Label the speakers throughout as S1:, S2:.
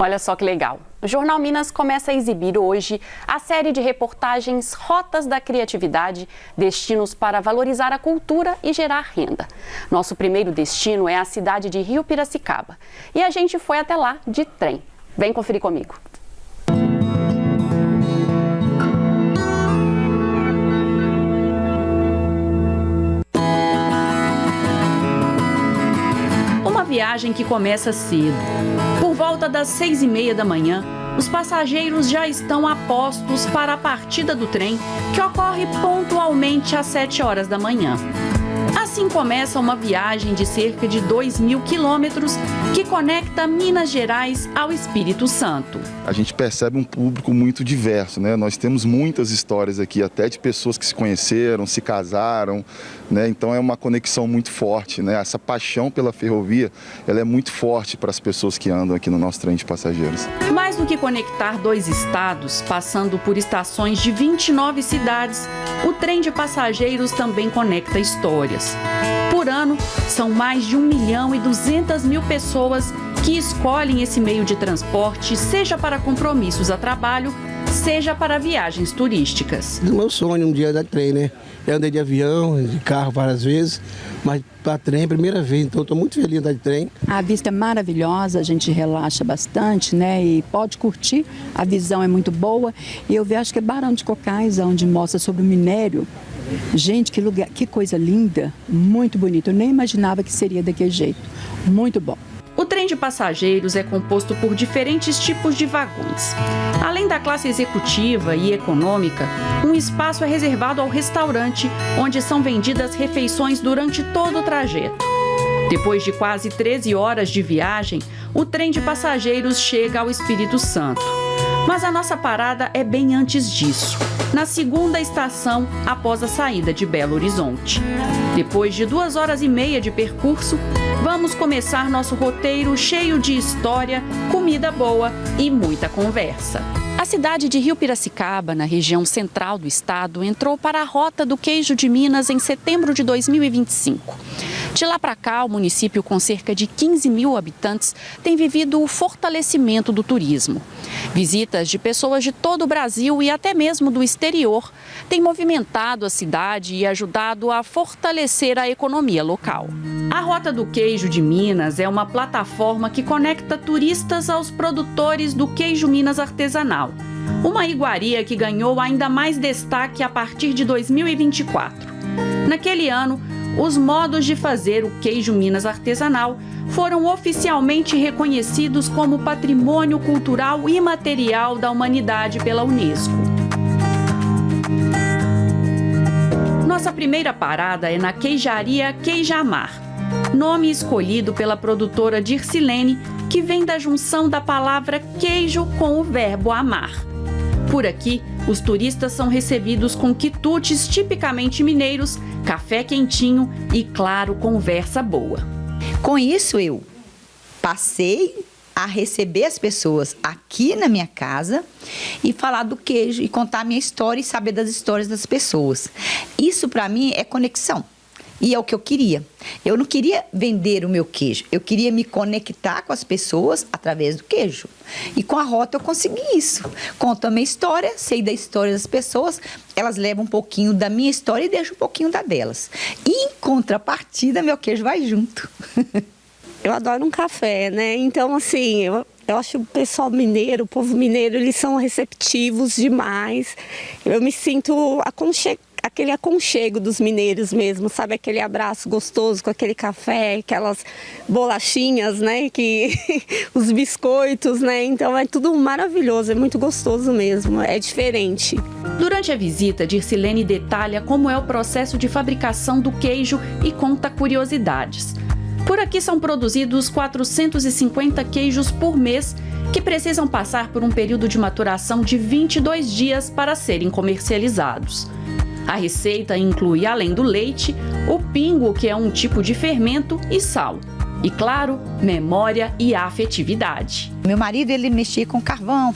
S1: Olha só que legal. O Jornal Minas começa a exibir hoje a série de reportagens Rotas da Criatividade, destinos para valorizar a cultura e gerar renda. Nosso primeiro destino é a cidade de Rio Piracicaba. E a gente foi até lá de trem. Vem conferir comigo.
S2: Viagem que começa cedo. Por volta das 6h30 da manhã, os passageiros já estão a postos para a partida do trem, que ocorre pontualmente às 7 horas da manhã. Assim começa uma viagem de cerca de 2.000 quilômetros que conecta Minas Gerais ao Espírito Santo.
S3: A gente percebe um público muito diverso, né? Nós temos muitas histórias aqui, até de pessoas que se conheceram, se casaram, né? Então é uma conexão muito forte, né? Essa paixão pela ferrovia, ela é muito forte para as pessoas que andam aqui no nosso trem de passageiros.
S2: Mais do que conectar dois estados, passando por estações de 29 cidades, o trem de passageiros também conecta histórias. Por ano, são mais de 1.200.000 pessoas que escolhem esse meio de transporte, seja para compromissos a trabalho, seja para viagens turísticas.
S4: O meu sonho um dia é dar trem, né? Eu andei de avião, de carro várias vezes, mas para trem é a primeira vez, então estou muito feliz de andar de trem.
S5: A vista é maravilhosa, a gente relaxa bastante, né? E pode curtir, a visão é muito boa. E eu vi, acho que é Barão de Cocais, onde mostra sobre o minério. Gente, que lugar, que coisa linda, muito bonito. Eu nem imaginava que seria daquele jeito. Muito bom.
S2: O trem de passageiros é composto por diferentes tipos de vagões. Além da classe executiva e econômica, um espaço é reservado ao restaurante, onde são vendidas refeições durante todo o trajeto. Depois de quase 13 horas de viagem, o trem de passageiros chega ao Espírito Santo. Mas a nossa parada é bem antes disso, na segunda estação após a saída de Belo Horizonte. Depois de 2h30 de percurso, vamos começar nosso roteiro cheio de história, comida boa e muita conversa. A cidade de Rio Piracicaba, na região central do estado, entrou para a Rota do Queijo de Minas em setembro de 2025. De lá para cá, o município, com cerca de 15.000 habitantes, tem vivido o fortalecimento do turismo. Visitas de pessoas de todo o Brasil e até mesmo do exterior têm movimentado a cidade e ajudado a fortalecer a economia local. A Rota do Queijo de Minas é uma plataforma que conecta turistas aos produtores do queijo Minas artesanal, uma iguaria que ganhou ainda mais destaque a partir de 2024. Naquele ano, os modos de fazer o queijo Minas artesanal foram oficialmente reconhecidos como Patrimônio Cultural Imaterial da Humanidade pela Unesco. Nossa primeira parada é na queijaria Queijamar, nome escolhido pela produtora Dircilene, que vem da junção da palavra queijo com o verbo amar. Por aqui, os turistas são recebidos com quitutes tipicamente mineiros, café quentinho e, claro, conversa boa.
S6: Com isso, eu passei a receber as pessoas aqui na minha casa e falar do queijo e contar a minha história e saber das histórias das pessoas. Isso, para mim, é conexão. E é o que eu queria. Eu não queria vender o meu queijo, eu queria me conectar com as pessoas através do queijo. E com a Rota eu consegui isso. Conto a minha história, sei da história das pessoas, elas levam um pouquinho da minha história e deixam um pouquinho da delas. E em contrapartida, meu queijo vai junto.
S7: Eu adoro um café, né? Então, assim, eu acho o pessoal mineiro, o povo mineiro, eles são receptivos demais. Eu me sinto aquele aconchego dos mineiros mesmo, sabe? Aquele abraço gostoso com aquele café, aquelas bolachinhas, né? Os biscoitos, né? Então é tudo maravilhoso, é muito gostoso mesmo, é diferente.
S2: Durante a visita, Dircilene detalha como é o processo de fabricação do queijo e conta curiosidades. Por aqui são produzidos 450 queijos por mês, que precisam passar por um período de maturação de 22 dias para serem comercializados. A receita inclui, além do leite, o pingo, que é um tipo de fermento, e sal. E, claro, memória e afetividade.
S6: Meu marido, ele mexia com carvão,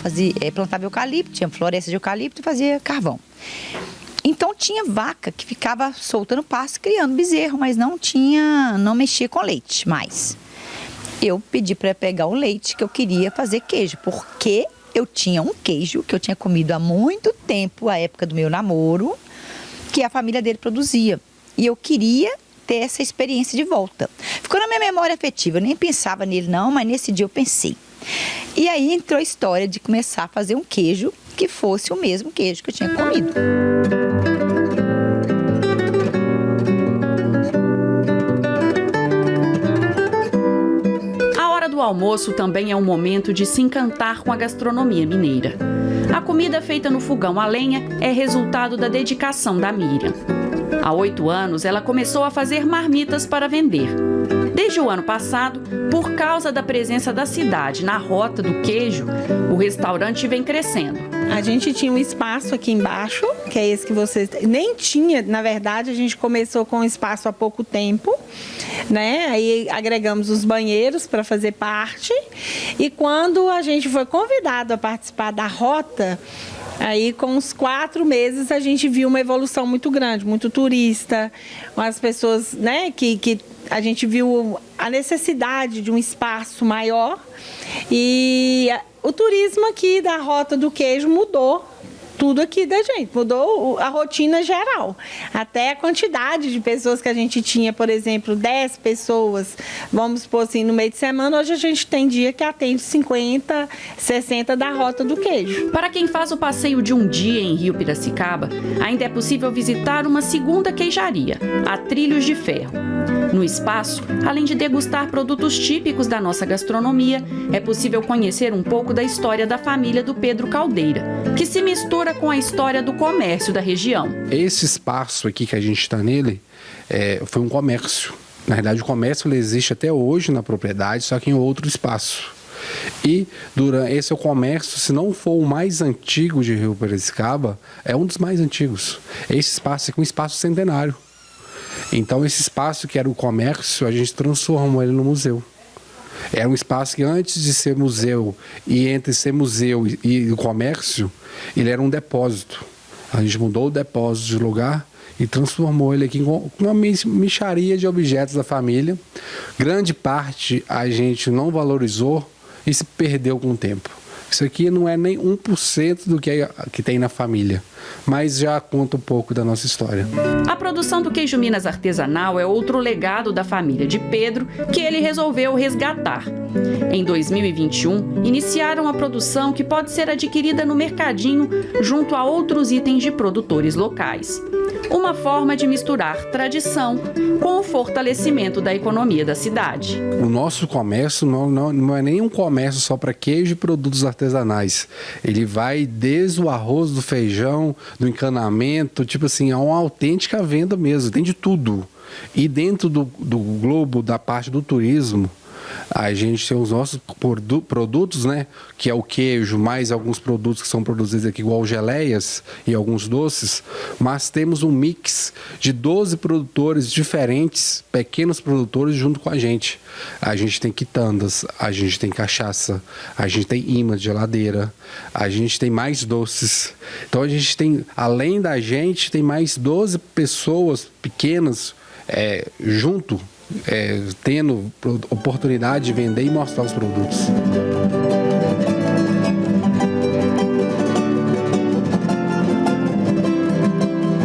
S6: plantava eucalipto, tinha floresta de eucalipto e fazia carvão. Então tinha vaca que ficava soltando pasto, criando bezerro, mas não mexia com leite mais. eu pedi para pegar o leite que eu queria fazer queijo, porque eu tinha um queijo que eu tinha comido há muito tempo, a época do meu namoro, que a família dele produzia. E eu queria ter essa experiência de volta. Ficou na minha memória afetiva, eu nem pensava nele não, mas nesse dia eu pensei. E aí entrou a história de começar a fazer um queijo que fosse o mesmo queijo que eu tinha comido.
S2: O almoço também é um momento de se encantar com a gastronomia mineira. A comida feita no fogão a lenha é resultado da dedicação da Miriam. Há 8 anos, ela começou a fazer marmitas para vender. Desde o ano passado, por causa da presença da cidade na Rota do Queijo, o restaurante vem crescendo.
S8: A gente tinha um espaço aqui embaixo, que é esse que vocês... Nem tinha, na verdade, a gente começou com um espaço há pouco tempo, né? Aí agregamos os banheiros para fazer parte. E quando a gente foi convidado a participar da Rota, aí com uns 4 meses a gente viu uma evolução muito grande, muito turista, as pessoas, né, que a gente viu a necessidade de um espaço maior e o turismo aqui da Rota do Queijo mudou tudo aqui da gente, mudou a rotina geral. Até a quantidade de pessoas que a gente tinha, por exemplo, 10 pessoas, vamos supor assim, no meio de semana, hoje a gente tem dia que atende 50, 60 da Rota do Queijo.
S2: Para quem faz o passeio de um dia em Rio Piracicaba, ainda é possível visitar uma segunda queijaria, a Trilhos de Ferro. No espaço, além de degustar produtos típicos da nossa gastronomia, é possível conhecer um pouco da história da família do Pedro Caldeira, que se mistura com a história do comércio da região.
S9: Esse espaço aqui que a gente está nele foi um comércio. Na verdade, o comércio ele existe até hoje na propriedade, só que em outro espaço. E esse é o comércio, se não for o mais antigo de Rio Piracicaba, é um dos mais antigos. Esse espaço aqui é um espaço centenário. Então, esse espaço que era o comércio, a gente transformou ele no museu. Era um espaço que antes de ser museu e entre ser museu e o comércio, ele era um depósito. A gente mudou o depósito de lugar e transformou ele aqui com uma mixaria de objetos da família. Grande parte a gente não valorizou e se perdeu com o tempo. Isso aqui não é nem 1% do que tem na família, mas já conta um pouco da nossa história.
S2: A produção do queijo Minas artesanal é outro legado da família de Pedro que ele resolveu resgatar. Em 2021, iniciaram a produção que pode ser adquirida no mercadinho junto a outros itens de produtores locais. Uma forma de misturar tradição com o fortalecimento da economia da cidade.
S9: O nosso comércio não é nem um comércio só para queijo e produtos artesanais. Ele vai desde o arroz, do feijão, do encanamento, tipo assim, é uma autêntica venda mesmo, tem de tudo. E dentro do globo, da parte do turismo, a gente tem os nossos produtos, né? Que é o queijo, mais alguns produtos que são produzidos aqui, igual geleias e alguns doces. Mas temos um mix de 12 produtores diferentes, pequenos produtores, junto com a gente. A gente tem quitandas, a gente tem cachaça, a gente tem imã de geladeira, a gente tem mais doces. Então a gente tem, além da gente, tem mais 12 pessoas pequenas junto, tendo oportunidade de vender e mostrar os produtos.